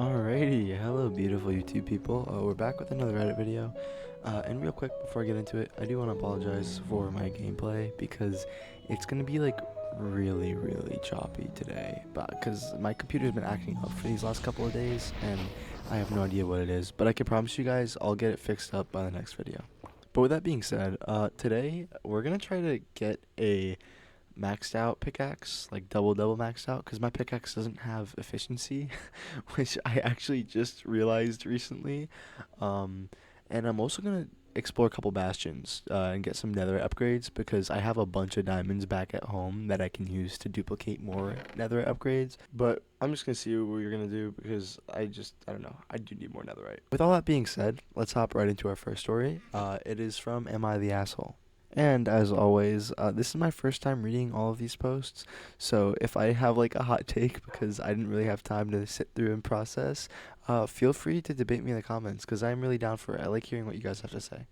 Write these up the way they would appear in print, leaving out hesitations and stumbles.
Alrighty, hello beautiful YouTube people. We're back with another Reddit video. And real quick before I get into it, I do want to apologize for my gameplay because it's gonna be like really choppy today. But because my computer's been acting up for these last couple of days, and I have no idea what it is. But I can promise you guys, I'll get it fixed up by the next video. But with that being said, today we're gonna try to get a maxed out pickaxe, like double maxed out, because my pickaxe doesn't have efficiency, which I actually just realized recently. Um, and I'm also gonna explore a couple bastions and get some nether upgrades because I have a bunch of diamonds back at home that I can use to duplicate more nether upgrades. But I'm just gonna see what you're gonna do because I don't know, I do need more netherite. With all that being said, let's hop right into our first story. It is from Am I the Asshole? And as always, this is my first time reading all of these posts, so if I have like a hot take because I didn't really have time to sit through and process, feel free to debate me in the comments because I'm really down for it. I like hearing what you guys have to say.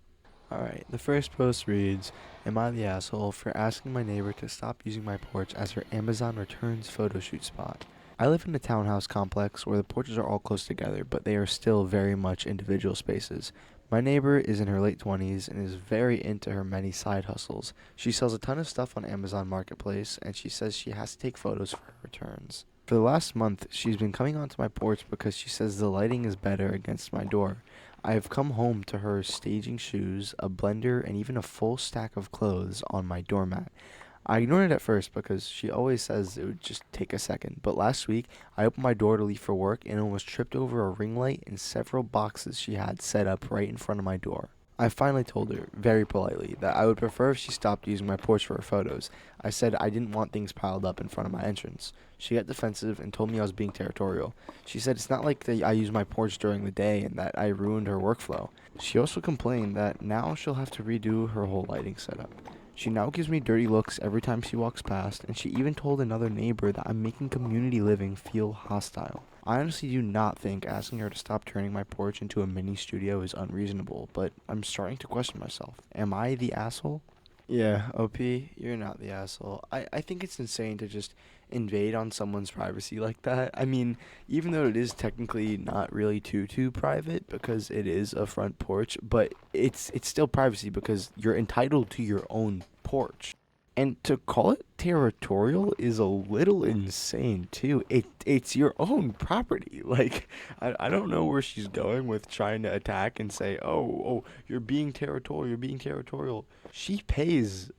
Alright, the first post reads, Am I the asshole for asking my neighbor to stop using my porch as her Amazon returns photo shoot spot? I live in a townhouse complex where the porches are all close together, but they are still very much individual spaces. My neighbor is in her late 20s and is very into her many side hustles. She sells a ton of stuff on Amazon Marketplace, and she says she has to take photos for her returns. For the last month, she's been coming onto my porch because she says the lighting is better against my door. I have come home to her staging shoes, a blender, and even a full stack of clothes on my doormat. I ignored it at first because she always says it would just take a second, but last week I opened my door to leave for work and almost tripped over a ring light and several boxes she had set up right in front of my door. I finally told her, very politely, that I would prefer if she stopped using my porch for her photos. I said I didn't want things piled up in front of my entrance. She got defensive and told me I was being territorial. She said it's not like that I use my porch during the day and that I ruined her workflow. She also complained that now she'll have to redo her whole lighting setup. She now gives me dirty looks every time she walks past, and she even told another neighbor that I'm making community living feel hostile. I honestly do not think asking her to stop turning my porch into a mini studio is unreasonable, but I'm starting to question myself. Am I the asshole? Yeah, OP, you're not the asshole. I think it's insane to just invade on someone's privacy like that. I mean, even though it is technically not really too private because it is a front porch, but it's still privacy because you're entitled to your own porch. And to call it territorial is a little insane too. It's your own property. Like I don't know where she's going with trying to attack and say, "Oh, you're being territorial, you're being territorial." She pays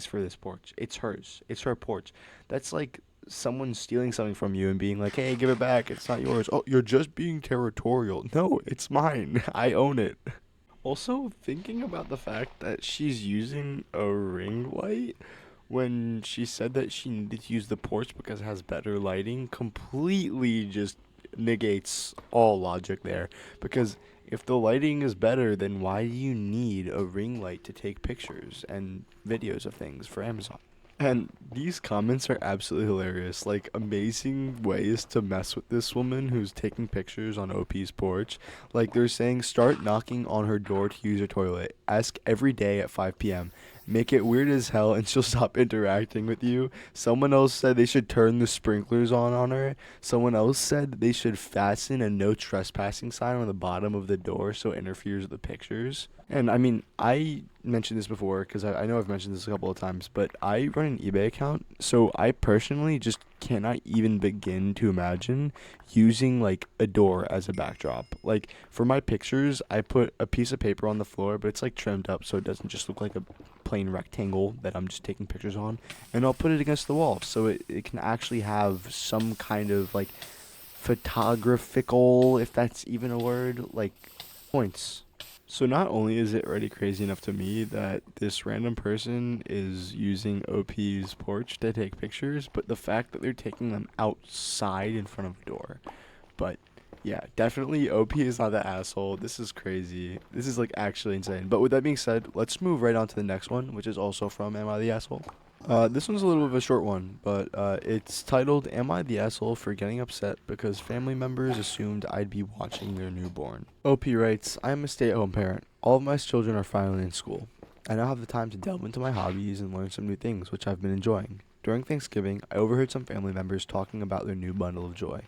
for this porch. It's hers. It's her porch. That's like someone stealing something from you and being like, "Hey, give it back. It's not yours." "Oh, you're just being territorial." "No, it's mine. I own it." Also, thinking about the fact that she's using a ring light when she said that she needed to use the porch because it has better lighting completely just negates all logic there. Because if the lighting is better, then why do you need a ring light to take pictures and videos of things for Amazon? And these comments are absolutely hilarious. Like, amazing ways to mess with this woman who's taking pictures on OP's porch. Like, they're saying, start knocking on her door to use her toilet. Ask every day at 5 p.m. Make it weird as hell and she'll stop interacting with you. Someone else said they should turn the sprinklers on her. Someone else said they should fasten a no trespassing sign on the bottom of the door so it interferes with the pictures. And I mean, I mentioned this before because I know I've mentioned this a couple of times, but I run an eBay account, so I personally just cannot even begin to imagine using like a door as a backdrop. Like for my pictures, I put a piece of paper on the floor, but it's like trimmed up so it doesn't just look like a plain rectangle that I'm just taking pictures on, and I'll put it against the wall so it can actually have some kind of like photographical, if that's even a word, like points. So not only is it already crazy enough to me that this random person is using OP's porch to take pictures, but the fact that they're taking them outside in front of a door. But yeah, definitely OP is not the asshole. This is crazy. This is like actually insane. But with that being said, let's move right on to the next one, which is also from Am I the Asshole? This one's a little bit of a short one, but it's titled, Am I the Asshole for Getting Upset Because Family Members Assumed I'd Be Watching Their Newborn? OP writes, I am a stay-at-home parent. All of my children are finally in school. I now have the time to delve into my hobbies and learn some new things, which I've been enjoying. During Thanksgiving, I overheard some family members talking about their new bundle of joy.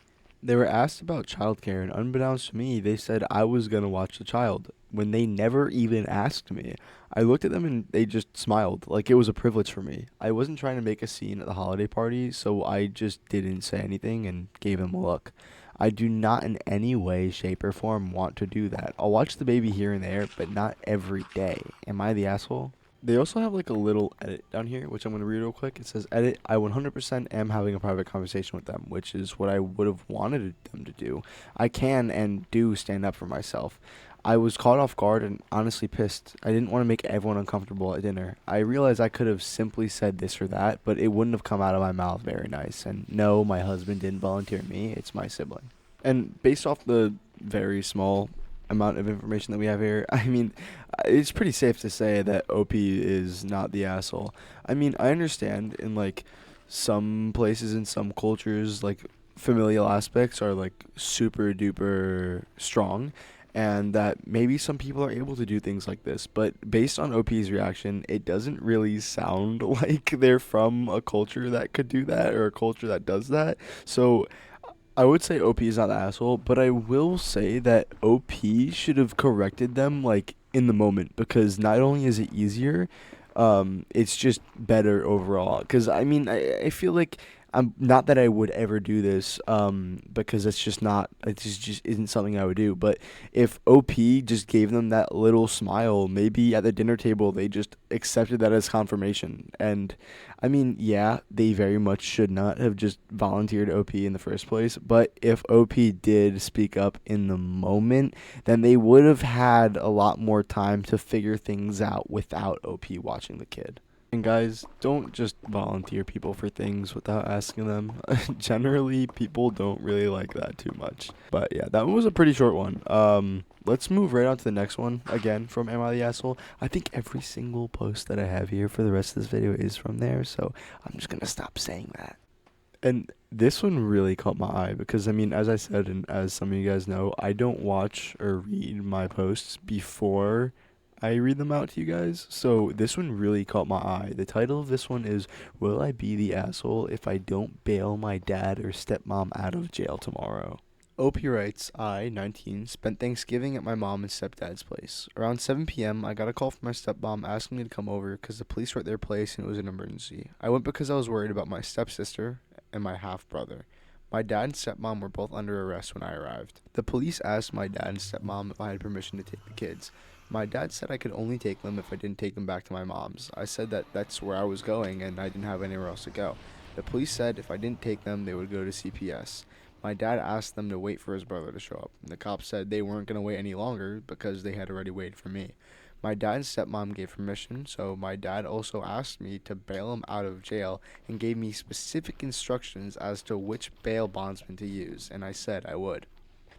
They were asked about childcare, and unbeknownst to me, they said I was gonna watch the child when they never even asked me. I looked at them and they just smiled, like it was a privilege for me. I wasn't trying to make a scene at the holiday party, so I just didn't say anything and gave them a look. I do not in any way, shape, or form want to do that. I'll watch the baby here and there, but not every day. Am I the asshole? They also have like a little edit down here, which I'm going to read real quick. It says, edit, I 100% am having a private conversation with them, which is what I would have wanted them to do. I can and do stand up for myself. I was caught off guard and honestly pissed. I didn't want to make everyone uncomfortable at dinner. I realized I could have simply said this or that, but it wouldn't have come out of my mouth very nice. And no, my husband didn't volunteer me. It's my sibling. And based off the very small amount of information that we have here, I mean, it's pretty safe to say that OP is not the asshole. I mean, I understand in like some places in some cultures, like familial aspects are like super duper strong, and that maybe some people are able to do things like this. But based on OP's reaction, it doesn't really sound like they're from a culture that could do that or a culture that does that. So I would say OP is not the asshole, but I will say that OP should have corrected them like in the moment, because not only is it easier, it's just better overall. Because I mean, I feel like I'm not that I would ever do this, because it just isn't something I would do. But if OP just gave them that little smile, maybe at the dinner table they just accepted that as confirmation. And I mean, yeah, they very much should not have just volunteered OP in the first place. But if OP did speak up in the moment, then they would have had a lot more time to figure things out without OP watching the kid. And guys, don't just volunteer people for things without asking them. Generally, people don't really like that too much. But yeah, that one was a pretty short one. Let's move right on to the next one. Again, from Am I the Asshole? I think every single post that I have here for the rest of this video is from there, so I'm just gonna stop saying that. And this one really caught my eye because, I mean, as I said, and as some of you guys know, I don't watch or read my posts before I read them out to you guys. So this one really caught my eye. The title of this one is, Will I Be the Asshole If I Don't Bail My Dad or Stepmom Out of Jail Tomorrow? OP writes, I, 19, spent Thanksgiving at my mom and stepdad's place. Around 7 p.m., I got a call from my stepmom asking me to come over because the police were at their place and it was an emergency. I went because I was worried about my stepsister and my half-brother. My dad and stepmom were both under arrest when I arrived. The police asked my dad and stepmom if I had permission to take the kids. My dad said I could only take them if I didn't take them back to my mom's. I said that that's where I was going and I didn't have anywhere else to go. The police said if I didn't take them, they would go to CPS. My dad asked them to wait for his brother to show up. The cops said they weren't going to wait any longer because they had already waited for me. My dad and stepmom gave permission, so my dad also asked me to bail him out of jail and gave me specific instructions as to which bail bondsman to use, and I said I would.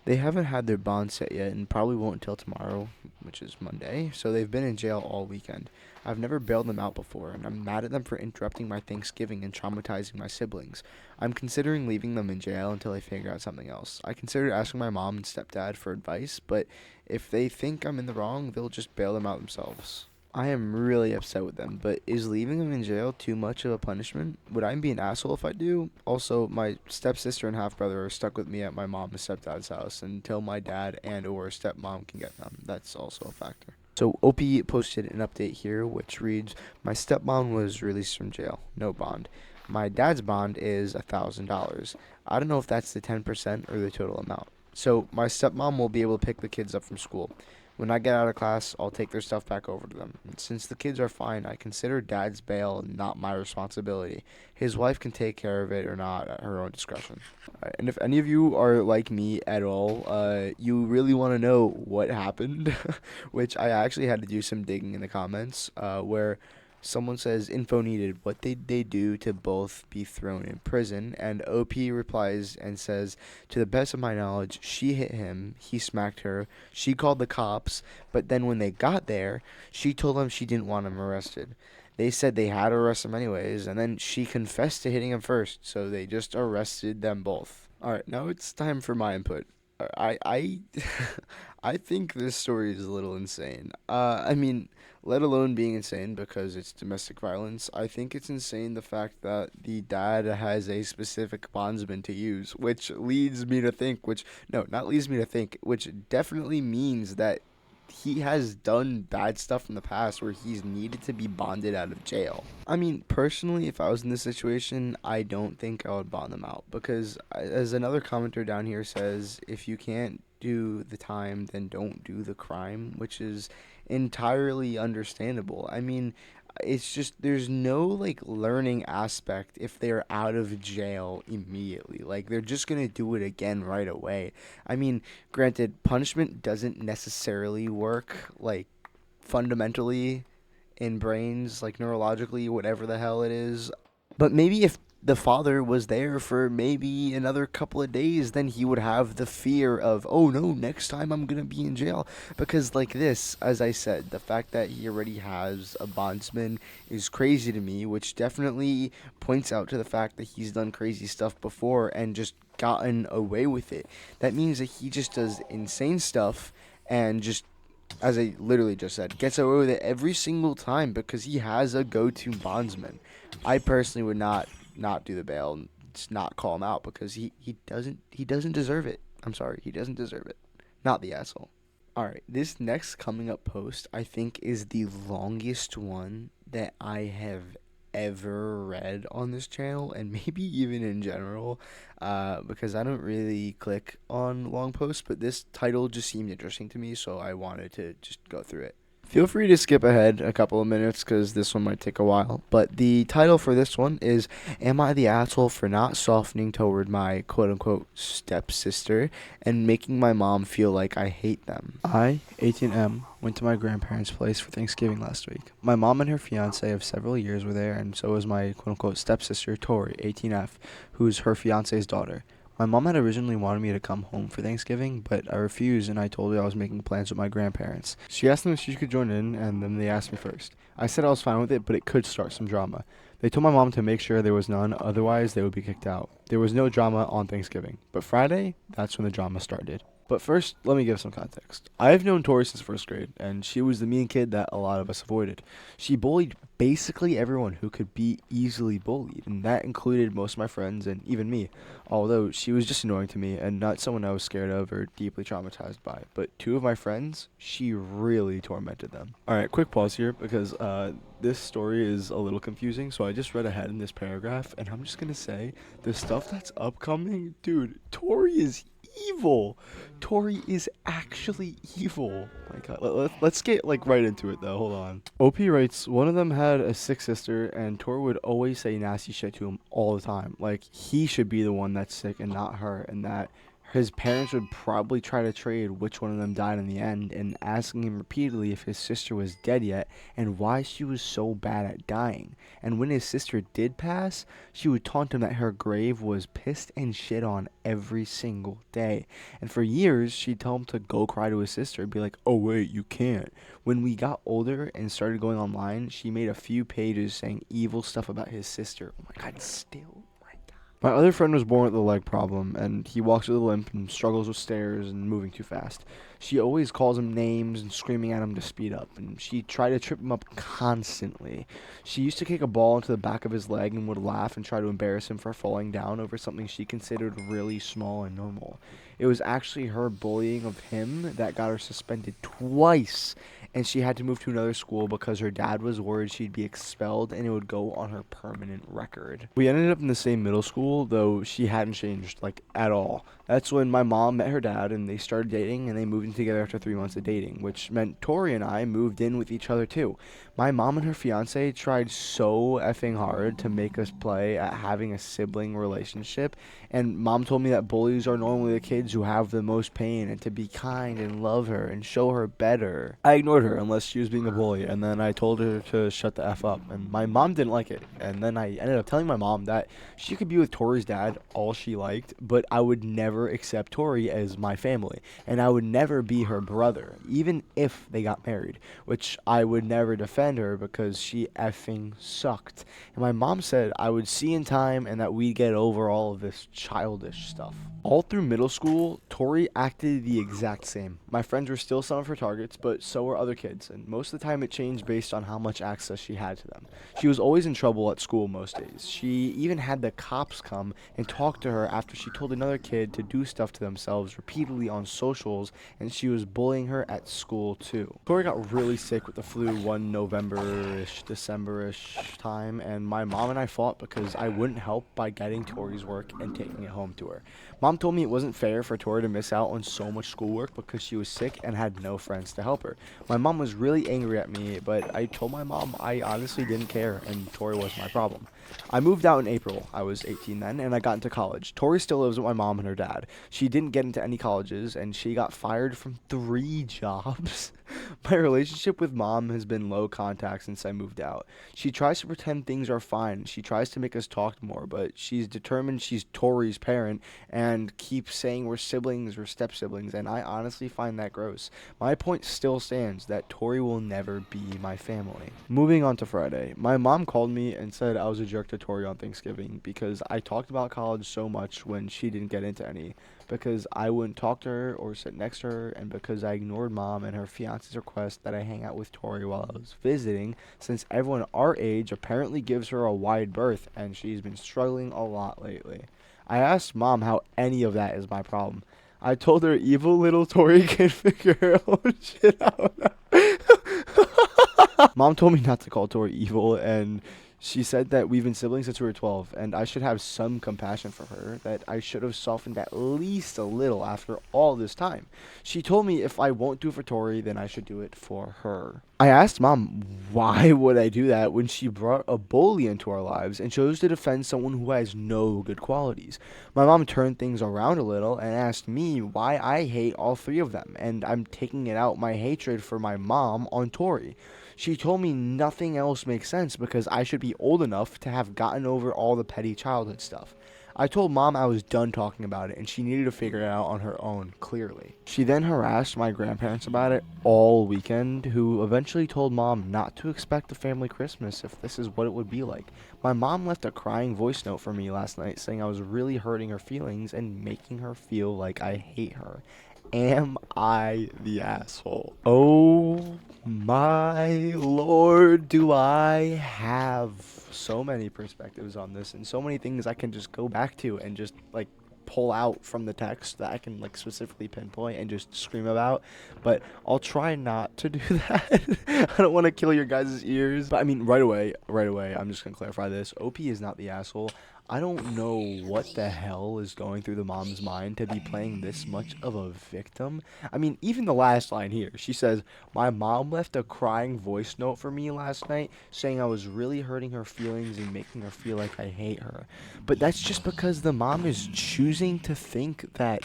They haven't had their bond set yet and probably won't until tomorrow, which is Monday, so they've been in jail all weekend. I've never bailed them out before, and I'm mad at them for interrupting my Thanksgiving and traumatizing my siblings. I'm considering leaving them in jail until I figure out something else. I considered asking my mom and stepdad for advice, but if they think I'm in the wrong, they'll just bail them out themselves. I am really upset with them, but is leaving them in jail too much of a punishment? Would I be an asshole if I do? Also, my stepsister and half-brother are stuck with me at my mom and stepdad's house until my dad and or stepmom can get them. That's also a factor. So OP posted an update here which reads, my stepmom was released from jail, no bond. My dad's bond is $1,000. I don't know if that's the 10% or the total amount. So my stepmom will be able to pick the kids up from school. When I get out of class, I'll take their stuff back over to them. And since the kids are fine, I consider dad's bail not my responsibility. His wife can take care of it or not at her own discretion. And if any of you are like me at all, you really want to know what happened, which I actually had to do some digging in the comments, where someone says, info needed, what did they do to both be thrown in prison? And OP replies and says, to the best of my knowledge, she hit him, he smacked her, she called the cops, but then when they got there, she told them she didn't want him arrested. They said they had to arrest him anyways, and then she confessed to hitting him first, so they just arrested them both. Alright, now it's time for my input. I I think this story is a little insane. I mean, let alone being insane because it's domestic violence. I think it's insane the fact that the dad has a specific bondsman to use, which leads me to think, which, no, not leads me to think, which definitely means that he has done bad stuff in the past where he's needed to be bonded out of jail. I mean, personally, if I was in this situation, I don't think I would bond them out because, as another commenter down here says, if you can't do the time, then don't do the crime, which is entirely understandable. I mean, it's just there's no like learning aspect if they're out of jail immediately. Like they're just going to do it again right away. I mean, granted, punishment doesn't necessarily work like fundamentally in brains, like neurologically, whatever the hell it is. But maybe if the father was there for maybe another couple of days, then he would have the fear of, oh no, next time I'm gonna be in jail. Because, like this, as I said, the fact that he already has a bondsman is crazy to me, which definitely points out to the fact that he's done crazy stuff before and just gotten away with it. That means that he just does insane stuff and just, as I literally just said, gets away with it every single time because he has a go-to bondsman. I personally would not do the bail and just not call him out because he doesn't deserve it. I'm sorry, he doesn't deserve it. Not the asshole. All right, this next coming up post I think is the longest one that I have ever read on this channel and maybe even in general, because I don't really click on long posts, but this title just seemed interesting to me, so I wanted to just go through it. Feel free to skip ahead a couple of minutes because this one might take a while. But the title for this one is, Am I the asshole for not softening toward my quote-unquote stepsister and making my mom feel like I hate them? I, 18M, went to my grandparents' place for Thanksgiving last week. My mom and her fiancé of several years were there, and so was my quote-unquote stepsister, Tori, 18F, who's her fiancé's daughter. My mom had originally wanted me to come home for Thanksgiving, but I refused and I told her I was making plans with my grandparents. She asked them if she could join in, and then they asked me first. I said I was fine with it, but it could start some drama. They told my mom to make sure there was none, otherwise they would be kicked out. There was no drama on Thanksgiving, but Friday, that's when the drama started. But first, let me give some context. I've known Tori since first grade, and she was the mean kid that a lot of us avoided. She bullied basically everyone who could be easily bullied, and that included most of my friends and even me, although she was just annoying to me and not someone I was scared of or deeply traumatized by. But two of my friends, she really tormented them. Alright, quick pause here because this story is a little confusing, so I just read ahead in this paragraph, and I'm just gonna say, the stuff that's upcoming, dude, Tori is evil. Tori is actually evil. My God, let's get like right into it though. Hold on. OP writes, one of them had a sick sister, and Tori would always say nasty shit to him all the time. Like he should be the one that's sick and not her, and that his parents would probably try to trade which one of them died in the end, and asking him repeatedly if his sister was dead yet and why she was so bad at dying. And when his sister did pass, she would taunt him that her grave was pissed and shit on every single day. And for years, she'd tell him to go cry to his sister and be like, oh wait, you can't. When we got older and started going online, she made a few pages saying evil stuff about his sister. Oh my God, still? My other friend was born with a leg problem, and he walks with a limp and struggles with stairs and moving too fast. She always calls him names and screaming at him to speed up, and she tried to trip him up constantly. She used to kick a ball into the back of his leg and would laugh and try to embarrass him for falling down over something she considered really small and normal. It was actually her bullying of him that got her suspended twice, and she had to move to another school because her dad was worried she'd be expelled and it would go on her permanent record. We ended up in the same middle school, though she hadn't changed, like, at all. That's when my mom met her dad and they started dating, and they moved in together after 3 months of dating, which meant Tori and I moved in with each other too. My mom and her fiance tried so effing hard to make us play at having a sibling relationship, and mom told me that bullies are normally the kids who have the most pain and to be kind and love her and show her better. I ignored her unless she was being a bully, and then I told her to shut the F up, and my mom didn't like it, and then I ended up telling my mom that she could be with Tori's dad all she liked, but I would never accept Tori as my family, and I would never her be her brother, even if they got married, which I would never defend her because she effing sucked. And my mom said I would see in time and that we'd get over all of this childish stuff. All through middle school, Tori acted the exact same. My friends were still some of her targets, but so were other kids, and most of the time it changed based on how much access she had to them. She was always in trouble at school most days. She even had the cops come and talk to her after she told another kid to do stuff to themselves repeatedly on socials, and she was bullying her at school too. Tori got really sick with the flu one November-ish, December-ish time, and my mom and I fought because I wouldn't help by getting Tori's work and taking it home to her. Mom told me it wasn't fair for Tori to miss out on so much schoolwork because she was sick and had no friends to help her. My mom was really angry at me, but I told my mom I honestly didn't care and Tori was my problem. I moved out in April. I was 18 then, and I got into college. Tori still lives with my mom and her dad. She didn't get into any colleges, and she got fired from 3 jobs. My relationship with mom has been low contact since I moved out. She tries to pretend things are fine. She tries to make us talk more, but she's determined she's Tori's parent and keeps saying we're siblings or step-siblings, and I honestly find that gross. My point still stands that Tori will never be my family. Moving on to Friday. My mom called me and said I was a jerk to Tori on Thanksgiving because I talked about college so much when she didn't get into any, because I wouldn't talk to her or sit next to her, and because I ignored mom and her fiance's request that I hang out with Tori while I was visiting, since everyone our age apparently gives her a wide berth and she's been struggling a lot lately. I asked mom how any of that is my problem. I told her evil little Tori can figure her own shit out. Mom told me not to call Tori evil, and she said that we've been siblings since we were 12, and I should have some compassion for her, that I should have softened at least a little after all this time. She told me if I won't do it for Tori, then I should do it for her. I asked mom why would I do that when she brought a bully into our lives and chose to defend someone who has no good qualities. My mom turned things around a little and asked me why I hate all 3 of them, and I'm taking it out my hatred for my mom on Tori. She told me nothing else makes sense because I should be old enough to have gotten over all the petty childhood stuff. I told mom I was done talking about it and she needed to figure it out on her own, clearly. She then harassed my grandparents about it all weekend, who eventually told mom not to expect a family Christmas if this is what it would be like. My mom left a crying voice note for me last night saying I was really hurting her feelings and making her feel like I hate her. Am I the asshole? Oh my lord, do I have so many perspectives on this and so many things I can just go back to and just like pull out from the text that I can like specifically pinpoint and just scream about, but I'll try not to do that. I don't want to kill your guys' ears, but I mean right away, I'm just gonna clarify this. OP is not the asshole. I don't know what the hell is going through the mom's mind to be playing this much of a victim. I mean, even the last line here, she says, my mom left a crying voice note for me last night saying I was really hurting her feelings and making her feel like I hate her. But that's just because the mom is choosing to think that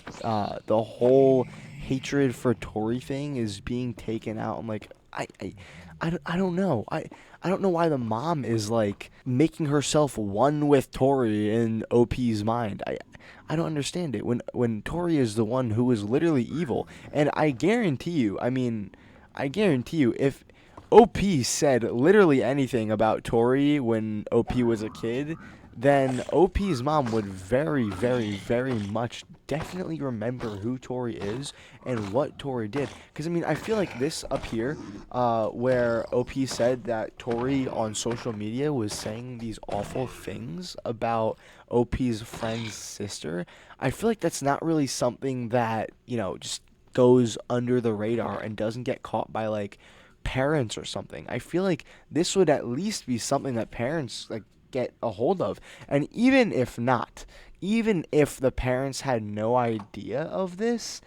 the whole hatred for Tori thing is being taken out. I'm like, I don't know. I don't know why the mom is like making herself one with Tori in OP's mind. I don't understand it. When Tori is the one who is literally evil, and I guarantee you, if OP said literally anything about Tori when OP was a kid, then OP's mom would very, very, very much definitely remember who Tori is and what Tori did. Because, I mean, I feel like this up here, where OP said that Tori on social media was saying these awful things about OP's friend's sister, I feel like that's not really something that, you know, just goes under the radar and doesn't get caught by, like, parents or something. I feel like this would at least be something that parents, like, get a hold of. And even if not, even if the parents had no idea of this,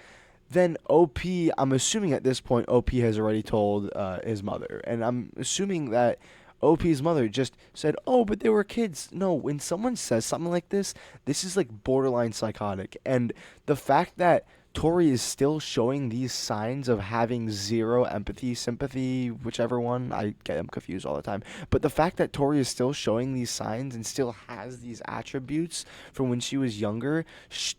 then OP, I'm assuming at this point OP has already told his mother, and I'm assuming that OP's mother just said, oh, but they were kids. No, when someone says something like this is like borderline psychotic. And the fact that Tori is still showing these signs of having zero empathy, sympathy, whichever one. I get them confused all the time. But the fact that Tori is still showing these signs and still has these attributes from when she was younger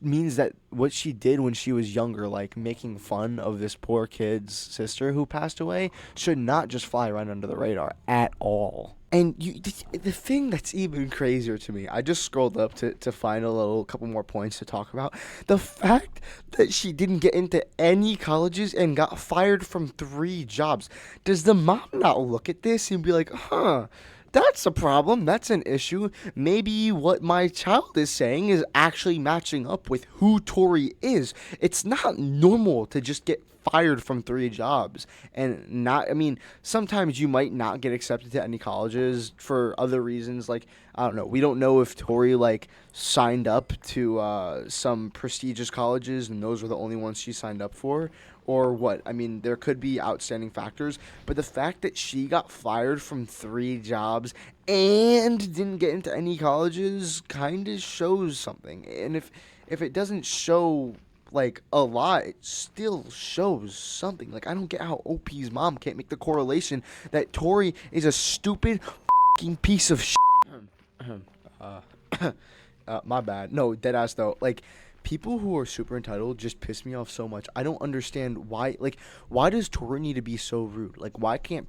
means that what she did when she was younger, like making fun of this poor kid's sister who passed away, should not just fly right under the radar at all. And the thing that's even crazier to me, I just scrolled up to find couple more points to talk about. The fact that she didn't get into any colleges and got fired from 3 jobs. Does the mom not look at this and be like, huh, that's a problem, that's an issue. Maybe what my child is saying is actually matching up with who Tori is. It's not normal to just get fired from 3 jobs and not, I mean, sometimes you might not get accepted to any colleges for other reasons. Like, I don't know, we don't know if Tori like signed up to some prestigious colleges and those were the only ones she signed up for, or what. I mean, there could be outstanding factors, but the fact that she got fired from 3 jobs and didn't get into any colleges kind of shows something. And if it doesn't show like a lot, it still shows something. Like, I don't get how OP's mom can't make the correlation that Tori is a stupid fucking piece of shit. My bad. No, deadass though. Like, people who are super entitled just piss me off so much. I don't understand why. Like, why does Tori need to be so rude? Like, why can't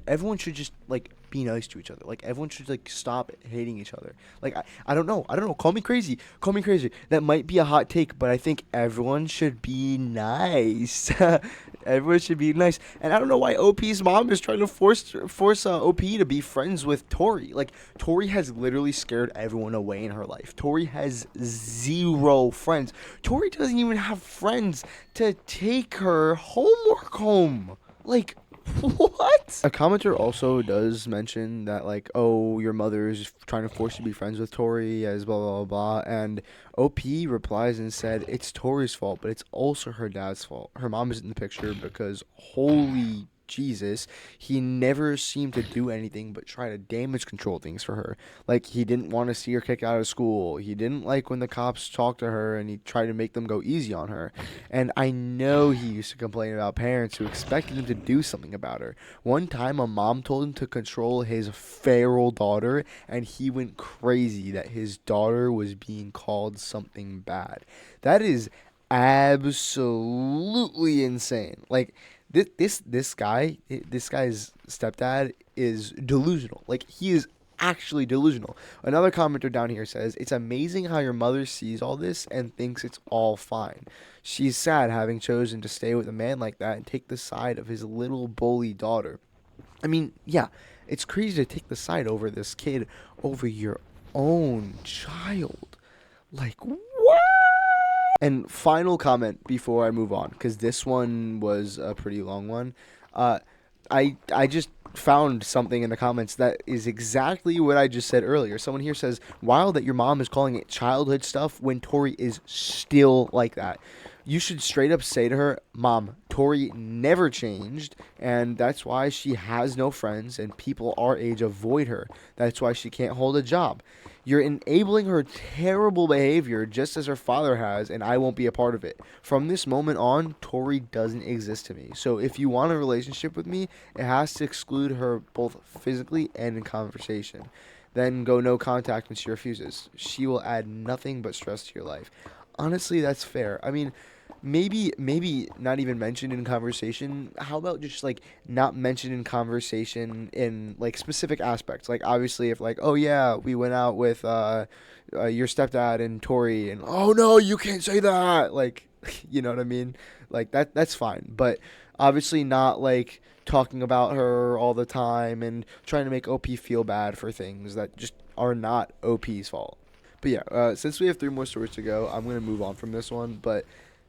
everyone should just like be nice to each other? Like, everyone should like stop hating each other. Like, I don't know. Call me crazy. That might be a hot take, but I think everyone should be nice. Everyone should be nice. And I don't know why OP's mom is trying to force OP to be friends with Tori. Like, Tori has literally scared everyone away in her life. Tori has 0 friends. Tori doesn't even have friends to take her homework home. Like, what? A commenter also does mention that, like, oh, your mother is trying to force you to be friends with Tori as blah, blah, blah, blah. And OP replies and said, it's Tori's fault, but it's also her dad's fault. Her mom isn't in the picture because, holy Jesus, he never seemed to do anything but try to damage control things for her. Like, he didn't want to see her kicked out of school. He didn't like when the cops talked to her and he tried to make them go easy on her. And I know he used to complain about parents who expected him to do something about her. One time, a mom told him to control his feral daughter, and he went crazy that his daughter was being called something bad. That is absolutely insane. Like, this guy's stepdad is delusional. Like, he is actually delusional. Another commenter down here says, it's amazing how your mother sees all this and thinks it's all fine. She's sad having chosen to stay with a man like that and take the side of his little bully daughter. I mean, yeah, it's crazy to take the side over this kid over your own child. Like, what? And final comment before I move on, because this one was a pretty long one. I just found something in the comments that is exactly what I just said earlier. Someone here says, wild that your mom is calling it childhood stuff when Tori is still like that. You should straight up say to her, Mom, Tori never changed, and that's why she has no friends, and people our age avoid her. That's why she can't hold a job. You're enabling her terrible behavior just as her father has, and I won't be a part of it. From this moment on, Tori doesn't exist to me. So if you want a relationship with me, it has to exclude her both physically and in conversation. Then go no contact when she refuses. She will add nothing but stress to your life. Honestly, that's fair. I mean, maybe not even mentioned in conversation. How about just like not mentioned in conversation in like specific aspects? Like, obviously, if like, oh yeah, we went out with your stepdad and Tori, and oh no, you can't say that. Like, you know what I mean? Like, that's fine. But obviously not like talking about her all the time and trying to make OP feel bad for things that just are not OP's fault. But yeah, since we have 3 more stories to go, I'm going to move on from this one. But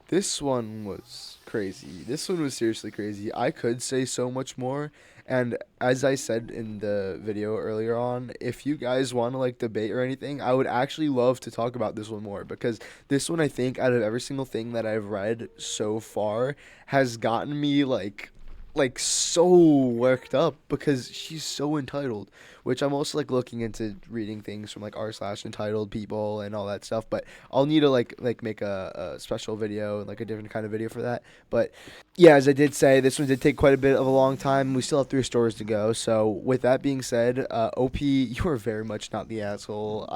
this one was crazy. This one was seriously crazy. I could say so much more. And as I said in the video earlier on, if you guys want to like debate or anything, I would actually love to talk about this one more. Because this one, I think, out of every single thing that I've read so far, has gotten me like like so worked up because she's so entitled, which I'm also like looking into reading things from like r/entitled people and all that stuff, but I'll need to like make a special video, like a different kind of video for that. But yeah, as I did say, this one did take quite a bit of a long time. We still have 3 stories to go. So with that being said, OP, you are very much not the asshole.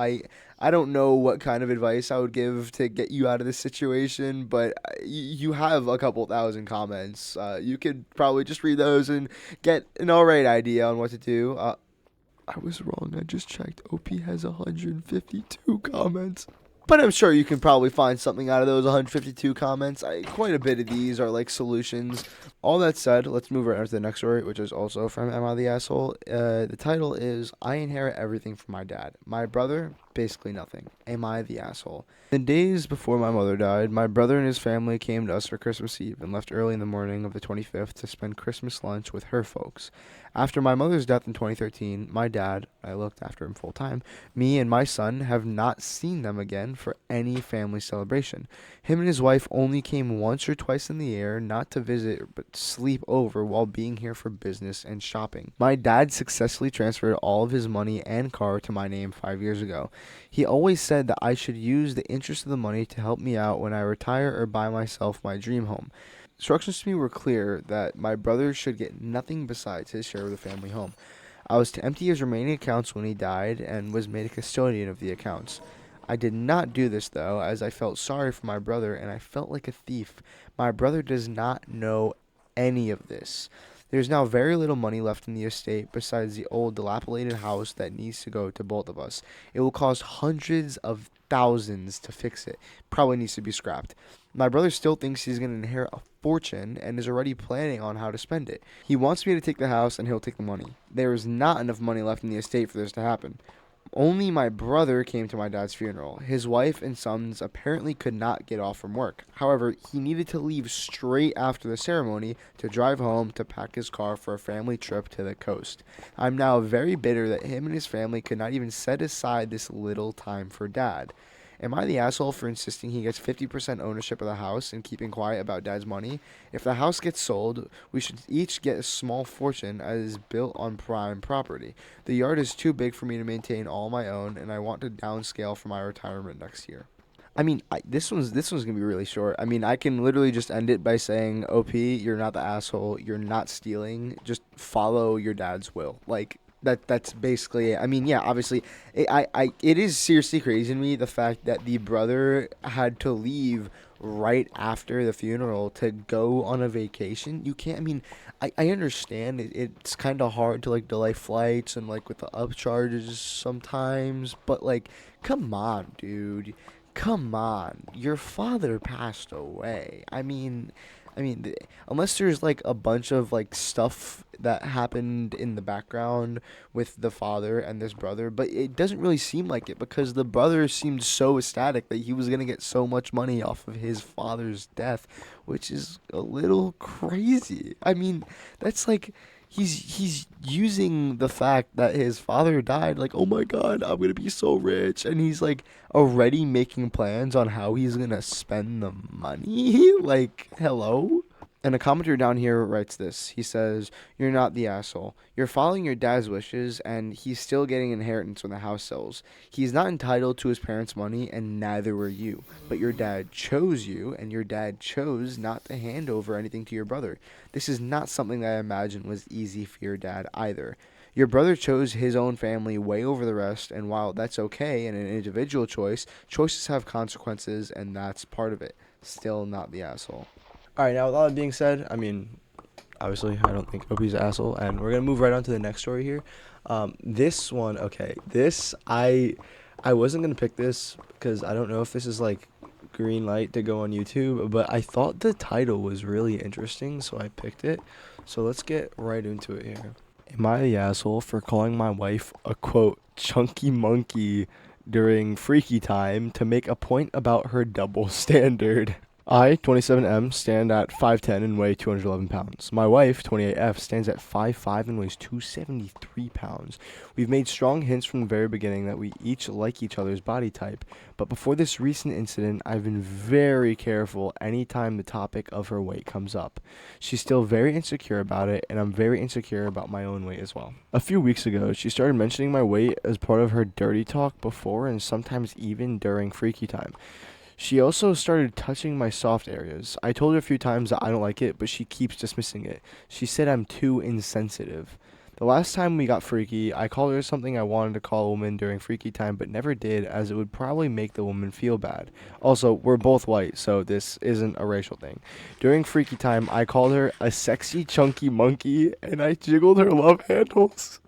I don't know what kind of advice I would give to get you out of this situation, but you have a couple thousand comments. You could probably just read those and get an alright idea on what to do. I was wrong. I just checked. OP has 152 comments. But I'm sure you can probably find something out of those 152 comments. Quite a bit of these are like solutions. All that said, let's move right on to the next story, which is also from Am I the Asshole? The title is I Inherit Everything from My Dad. My brother, basically nothing. Am I the asshole? The days before my mother died, my brother and his family came to us for Christmas Eve and left early in the morning of the 25th to spend Christmas lunch with her folks. After my mother's death in 2013, my dad, I looked after him full time, me and my son have not seen them again for any family celebration. Him and his wife only came once or twice in the year, not to visit but sleep over while being here for business and shopping. My dad successfully transferred all of his money and car to my name 5 years ago. He always said that I should use the interest of the money to help me out when I retire or buy myself my dream home. Instructions to me were clear that my brother should get nothing besides his share of the family home. I was to empty his remaining accounts when he died and was made a custodian of the accounts. I did not do this, though, as I felt sorry for my brother and I felt like a thief. My brother does not know any of this. There's now very little money left in the estate besides the old dilapidated house that needs to go to both of us. It will cost hundreds of thousands to fix it. Probably needs to be scrapped. My brother still thinks he's going to inherit a fortune and is already planning on how to spend it. He wants me to take the house and he'll take the money. There is not enough money left in the estate for this to happen. Only my brother came to my dad's funeral. His wife and sons apparently could not get off from work. However, he needed to leave straight after the ceremony to drive home to pack his car for a family trip to the coast. I'm now very bitter that him and his family could not even set aside this little time for dad. Am I the asshole for insisting he gets 50% ownership of the house and keeping quiet about dad's money? If the house gets sold, we should each get a small fortune as is built on prime property. The yard is too big for me to maintain all my own, and I want to downscale for my retirement next year. I mean, this one's gonna be really short. I mean, I can literally just end it by saying, "OP, you're not the asshole. You're not stealing. Just follow your dad's will." Like that's basically it. I mean, yeah, obviously, it is seriously crazy to me the fact that the brother had to leave right after the funeral to go on a vacation. You can't. I mean, I understand it's kind of hard to like delay flights and like with the upcharges sometimes, but like, come on, dude. Come on, your father passed away. Unless there's like a bunch of like stuff that happened in the background with the father and this brother, but it doesn't really seem like it because the brother seemed so ecstatic that he was gonna get so much money off of his father's death, which is a little crazy. I mean, that's like he's using the fact that his father died like, oh my god, I'm gonna be so rich, and he's like already making plans on how he's gonna spend the money. Like, hello. And a commenter down here writes this. He says, "You're not the asshole. You're following your dad's wishes, and he's still getting inheritance when the house sells. He's not entitled to his parents' money, and neither were you. But your dad chose you, and your dad chose not to hand over anything to your brother. This is not something that I imagine was easy for your dad either. Your brother chose his own family way over the rest, and while that's okay and an individual choice, choices have consequences, and that's part of it. Still not the asshole." All right, now with all that being said, I mean, obviously, I don't think OP's an asshole, and we're gonna move right on to the next story here. This one, okay, this I wasn't gonna pick this because I don't know if this is like green light to go on YouTube, but I thought the title was really interesting, so I picked it. So let's get right into it here. Am I the asshole for calling my wife a quote chunky monkey during freaky time to make a point about her double standard? I, 27M, stand at 5'10 and weigh 211 pounds. My wife, 28F, stands at 5'5 and weighs 273 pounds. We've made strong hints from the very beginning that we each like each other's body type, but before this recent incident, I've been very careful anytime the topic of her weight comes up. She's still very insecure about it, and I'm very insecure about my own weight as well. A few weeks ago, she started mentioning my weight as part of her dirty talk before and sometimes even during freaky time. She also started touching my soft areas. I told her a few times that I don't like it, but she keeps dismissing it. She said I'm too insensitive. The last time we got freaky, I called her something I wanted to call a woman during freaky time but never did, as it would probably make the woman feel bad. Also, we're both white, so this isn't a racial thing. During freaky time, I called her a sexy chunky monkey and I jiggled her love handles.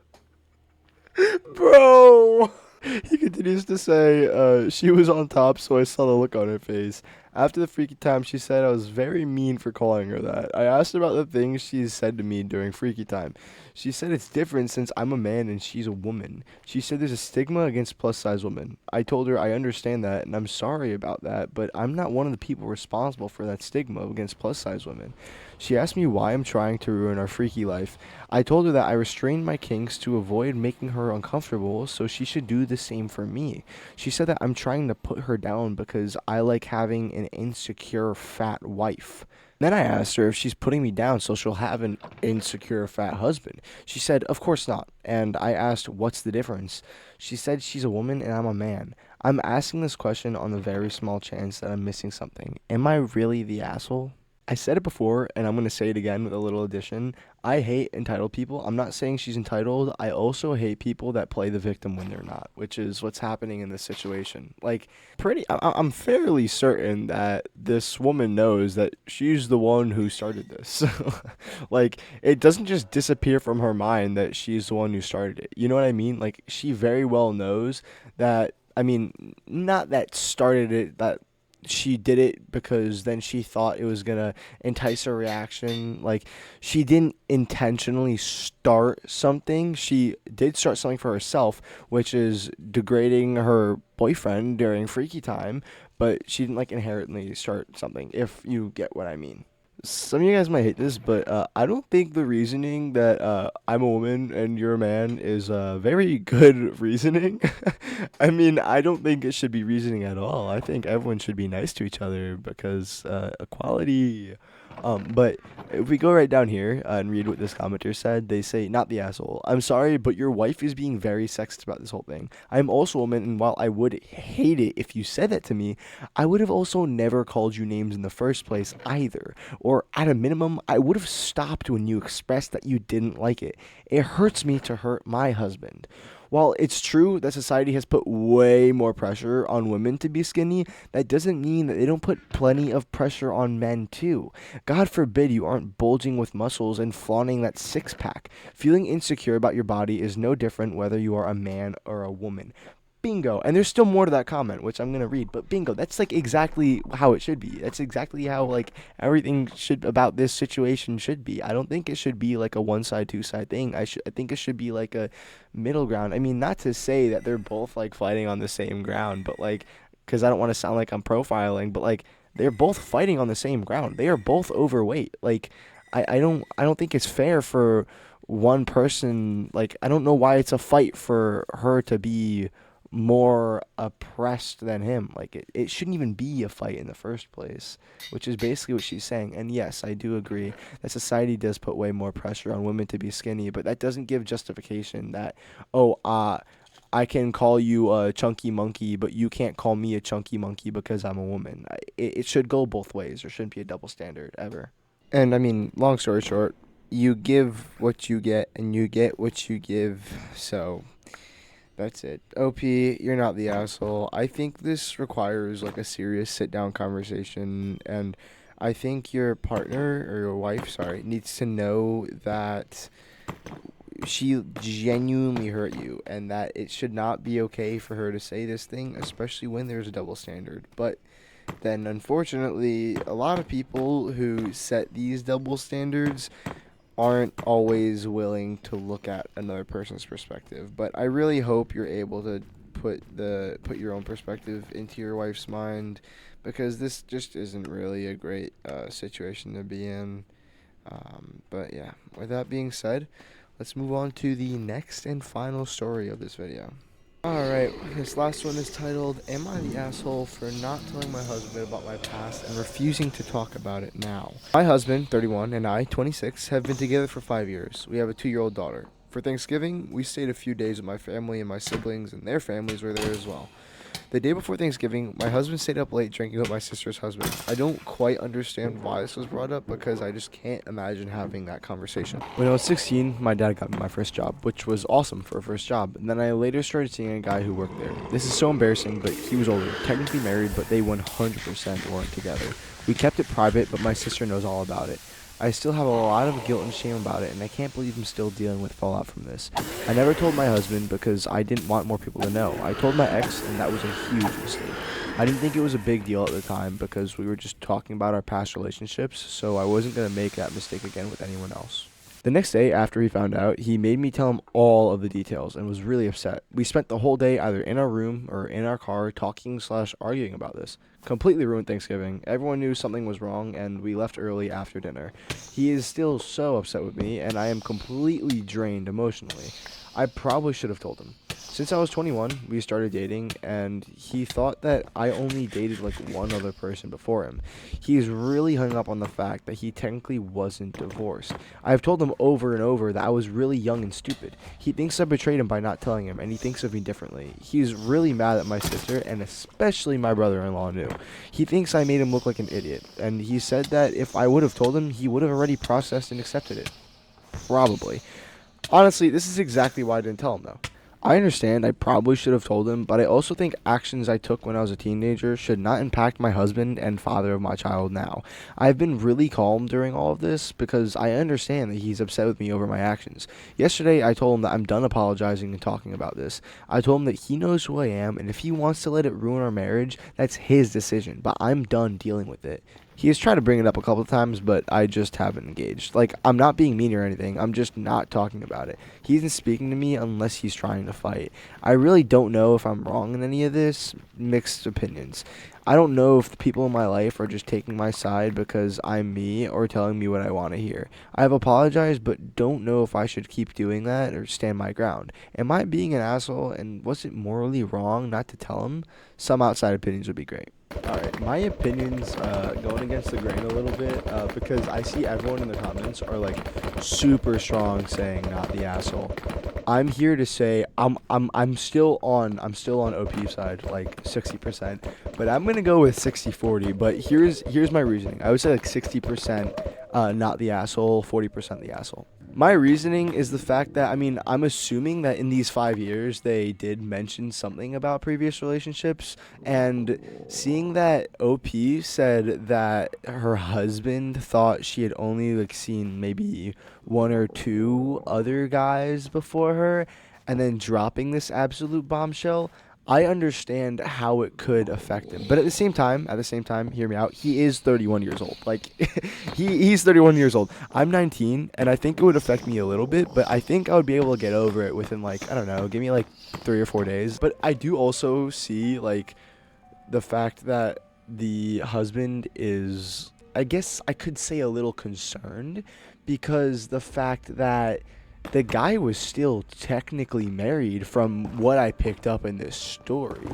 Bro! He continues to say, she was on top, so I saw the look on her face. After the freaky time, she said I was very mean for calling her that. I asked her about the things she's said to me during freaky time. She said it's different since I'm a man and she's a woman. She said there's a stigma against plus-size women. I told her I understand that, and I'm sorry about that, but I'm not one of the people responsible for that stigma against plus-size women. She asked me why I'm trying to ruin our freaky life. I told her that I restrained my kinks to avoid making her uncomfortable, so she should do the same for me. She said that I'm trying to put her down because I like having an insecure fat wife. Then I asked her if she's putting me down so she'll have an insecure fat husband. She said, of course not. And I asked, what's the difference? She said she's a woman and I'm a man. I'm asking this question on the very small chance that I'm missing something. Am I really the asshole? I said it before, and I'm going to say it again with a little addition. I hate entitled people. I'm not saying she's entitled. I also hate people that play the victim when they're not, which is what's happening in this situation. Like, I'm fairly certain that this woman knows that she's the one who started this. Like, it doesn't just disappear from her mind that she's the one who started it. You know what I mean? Like, she very well knows that, I mean, not that started it, that she did it because then she thought it was gonna entice her reaction. Like, she didn't intentionally start something. She did start something for herself, which is degrading her boyfriend during freaky time, but she didn't like inherently start something, if you get what I mean. Some of you guys might hate this, but I don't think the reasoning that I'm a woman and you're a man is very good reasoning. I mean, I don't think it should be reasoning at all. I think everyone should be nice to each other because equality. But if we go right down here and read what this commenter said, they say, not the asshole. I'm sorry, but your wife is being very sexist about this whole thing. I'm also a woman, and while I would hate it if you said that to me, I would have also never called you names in the first place either. Or at a minimum, I would have stopped when you expressed that you didn't like it. It hurts me to hurt my husband. While it's true that society has put way more pressure on women to be skinny, that doesn't mean that they don't put plenty of pressure on men too. God forbid you aren't bulging with muscles and flaunting that six-pack. Feeling insecure about your body is no different whether you are a man or a woman. Bingo. And there's still more to that comment, which I'm going to read, but bingo. That's like exactly how it should be. That's exactly how like everything should about this situation should be. I don't think it should be like a one side, two side thing. I think it should be like a middle ground. I mean, not to say that they're both like fighting on the same ground, but like, cuz I don't want to sound like I'm profiling, but like they're both fighting on the same ground. They are both overweight. Like I don't think it's fair for one person. Like, I don't know why it's a fight for her to be more oppressed than him. Like, it shouldn't even be a fight in the first place, which is basically what she's saying. And yes, I do agree that society does put way more pressure on women to be skinny, but that doesn't give justification that, oh, I can call you a chunky monkey, but you can't call me a chunky monkey because I'm a woman. It should go both ways. There shouldn't be a double standard ever. And I mean, long story short, you give what you get and you get what you give. So that's it. OP, you're not the asshole. I think this requires like a serious sit down conversation, and I think your partner or your wife, sorry, needs to know that she genuinely hurt you and that it should not be okay for her to say this thing, especially when there's a double standard. But then unfortunately, a lot of people who set these double standards aren't always willing to look at another person's perspective. But I really hope you're able to put your own perspective into your wife's mind, because this just isn't really a great situation to be in. But yeah, with that being said, let's move on to the next and final story of this video. Alright, this last one is titled, Am I the Asshole for Not Telling My Husband About My Past and Refusing to Talk About It Now? My husband, 31, and I, 26, have been together for 5 years. We have a 2-year-old daughter. For Thanksgiving, we stayed a few days with my family, and my siblings and their families were there as well. The day before Thanksgiving, my husband stayed up late drinking with my sister's husband. I don't quite understand why this was brought up, because I just can't imagine having that conversation. When I was 16, my dad got me my first job, which was awesome for a first job. And then I later started seeing a guy who worked there. This is so embarrassing, but he was older, technically married, but they 100% weren't together. We kept it private, but my sister knows all about it. I still have a lot of guilt and shame about it, and I can't believe I'm still dealing with fallout from this. I never told my husband because I didn't want more people to know. I told my ex, and that was a huge mistake. I didn't think it was a big deal at the time because we were just talking about our past relationships, so I wasn't going to make that mistake again with anyone else. The next day, after he found out, he made me tell him all of the details and was really upset. We spent the whole day either in our room or in our car talking/arguing about this. Completely ruined Thanksgiving. Everyone knew something was wrong, and we left early after dinner. He is still so upset with me, and I am completely drained emotionally. I probably should have told him. Since I was 21, we started dating, and he thought that I only dated like one other person before him. He's really hung up on the fact that he technically wasn't divorced. I've told him over and over that I was really young and stupid. He thinks I betrayed him by not telling him, and he thinks of me differently. He's really mad at my sister, and especially my brother-in-law knew. He thinks I made him look like an idiot, and he said that if I would have told him, he would have already processed and accepted it. Probably. Honestly, this is exactly why I didn't tell him, though. I understand I probably should have told him, but I also think actions I took when I was a teenager should not impact my husband and father of my child now. I've been really calm during all of this because I understand that he's upset with me over my actions. Yesterday, I told him that I'm done apologizing and talking about this. I told him that he knows who I am, and if he wants to let it ruin our marriage, that's his decision, but I'm done dealing with it. He has tried to bring it up a couple of times, but I just haven't engaged. Like, I'm not being mean or anything. I'm just not talking about it. He isn't speaking to me unless he's trying to fight. I really don't know if I'm wrong in any of this. Mixed opinions. I don't know if the people in my life are just taking my side because I'm me or telling me what I want to hear. I have apologized, but don't know if I should keep doing that or stand my ground. Am I being an asshole, and was it morally wrong not to tell him? Some outside opinions would be great. Alright, my opinions going against the grain a little bit because I see everyone in the comments are like super strong saying not the asshole. I'm here to say I'm still on OP's side, like 60%, but I'm gonna go with 60-40. But here's my reasoning. I would say like 60% not the asshole, 40% the asshole. My reasoning is the fact that, I mean, I'm assuming that in these 5 years they did mention something about previous relationships, and seeing that OP said that her husband thought she had only like seen maybe 1 or 2 other guys before her, and then dropping this absolute bombshell, I understand how it could affect him. But at the same time, hear me out, he is 31 years old. Like, he's 31 years old. I'm 19, and I think it would affect me a little bit, but I think I would be able to get over it within, like, I don't know, give me, like, 3 or 4 days. But I do also see, like, the fact that the husband is, I guess I could say, a little concerned, because the fact that the guy was still technically married from what I picked up in this story.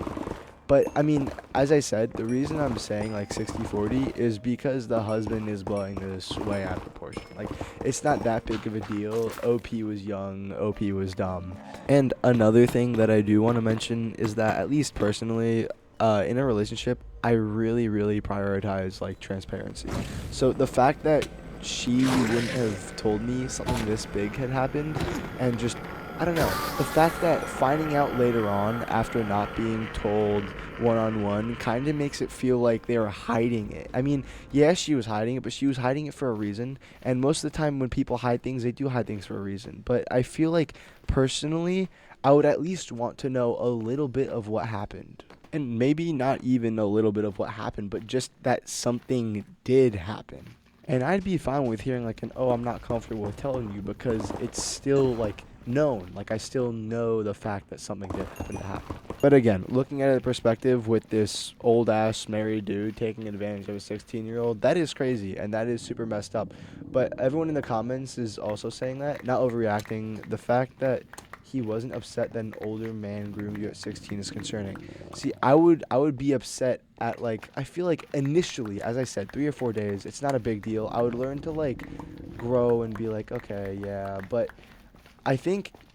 But, I mean, as I said, the reason I'm saying, like, 60-40 is because the husband is blowing this way out of proportion. Like, it's not that big of a deal. OP was young. OP was dumb. And another thing that I do want to mention is that, at least personally, in a relationship, I really, really prioritize, like, transparency. So the fact that she wouldn't have told me something this big had happened, and just, I don't know, the fact that finding out later on after not being told one-on-one kind of makes it feel like they were hiding it. I mean, yes, she was hiding it, but she was hiding it for a reason, and most of the time when people hide things, they do hide things for a reason. But I feel like, personally, I would at least want to know a little bit of what happened. And maybe not even a little bit of what happened, but just that something did happen. And I'd be fine with hearing like oh, I'm not comfortable with telling you, because it's still like known. Like, I still know the fact that something did happen to happen. But again, looking at it perspective with this old ass married dude taking advantage of a 16-year-old, that is crazy and that is super messed up. But everyone in the comments is also saying that, not overreacting. The fact that he wasn't upset that an older man groomed you at 16 is concerning. See, I would be upset at, like, I feel like initially, as I said, 3 or 4 days, it's not a big deal. I would learn to like grow and be like, okay, yeah, but I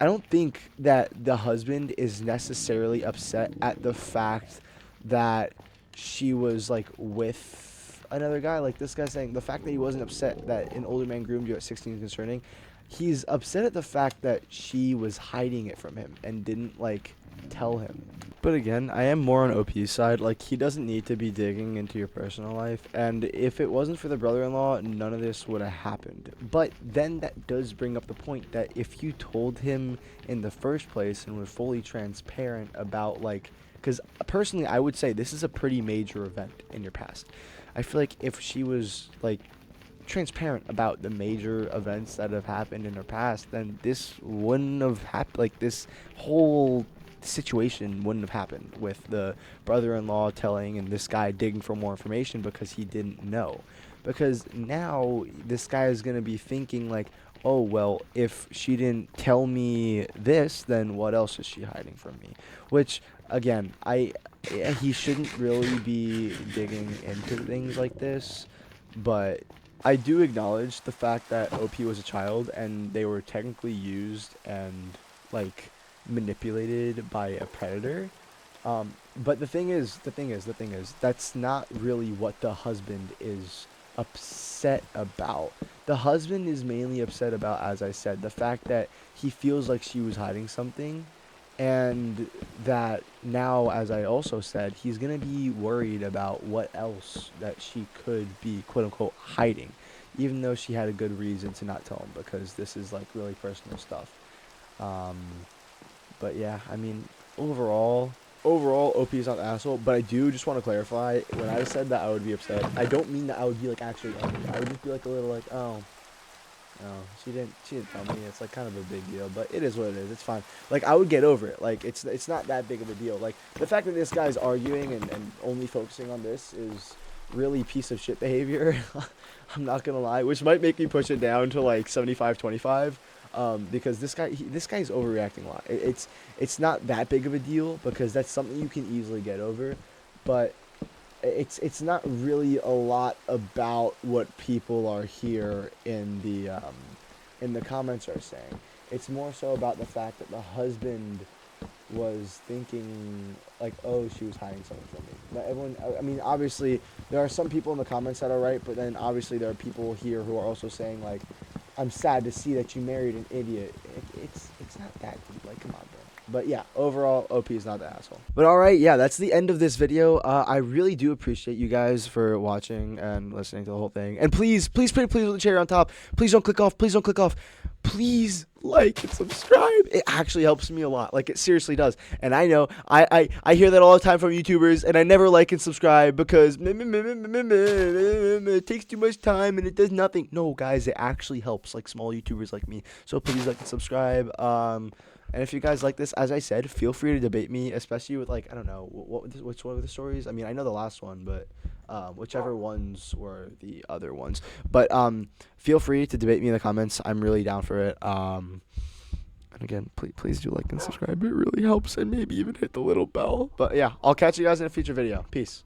don't think that the husband is necessarily upset at the fact that she was like with another guy. Like this guy saying the fact that he wasn't upset that an older man groomed you at 16 is concerning. He's upset at the fact that she was hiding it from him and didn't like tell him. But again, I am more on OP's side. Like, he doesn't need to be digging into your personal life. And if it wasn't for the brother-in-law, none of this would have happened. But then that does bring up the point that if you told him in the first place and were fully transparent about, like, because personally, I would say this is a pretty major event in your past. I feel like if she was, like, transparent about the major events that have happened in her past, then this wouldn't have happened. Like, this whole situation wouldn't have happened with the brother-in-law telling and this guy digging for more information because he didn't know. Because now this guy is going to be thinking like, oh, well, if she didn't tell me this, then what else is she hiding from me? Which, again, he shouldn't really be digging into things like this, but I do acknowledge the fact that OP was a child and they were technically used and, like, manipulated by a predator. But the thing is, that's not really what the husband is upset about. The husband is mainly upset about, as I said, the fact that he feels like she was hiding something, and that now, as I also said, he's gonna be worried about what else that she could be, quote unquote, hiding, even though she had a good reason to not tell him, because this is like really personal stuff. But yeah, I mean, overall, OP is not an asshole. But I do just want to clarify, when I said that I would be upset, I don't mean that I would be like actually angry. I would just be like a little like, oh, no, she didn't tell me. It's like kind of a big deal, but it is what it is. It's fine. Like, I would get over it. Like, it's not that big of a deal. Like, the fact that this guy's arguing and only focusing on this is really piece of shit behavior. I'm not gonna lie, which might make me push it down to like 75-25. Because this guy's overreacting a lot. It's not that big of a deal because that's something you can easily get over, but it's not really a lot about what people are here in the comments are saying. It's more so about the fact that the husband was thinking like, oh, she was hiding something from me. Not everyone. I mean, obviously there are some people in the comments that are right, but then obviously there are people here who are also saying like, I'm sad to see that you married an idiot. It's not that deep. Like, come on, bro. But yeah, overall, OP is not the asshole. But alright, yeah, that's the end of this video. I really do appreciate you guys for watching and listening to the whole thing. And please, please, please, please, with the cherry on top. Please don't click off. Please don't click off. Please like and subscribe. It actually helps me a lot. Like, it seriously does. And I know I hear that all the time from YouTubers, and I never like and subscribe because it takes too much time and it does nothing. No, guys, it actually helps, like, small YouTubers like me. So please like and subscribe. And if you guys like this, as I said, feel free to debate me, especially with, like, I don't know, which one of the stories. I mean, I know the last one, but whichever ones were the other ones. But feel free to debate me in the comments. I'm really down for it. And again, please do like and subscribe. It really helps, and maybe even hit the little bell. But yeah, I'll catch you guys in a future video. Peace.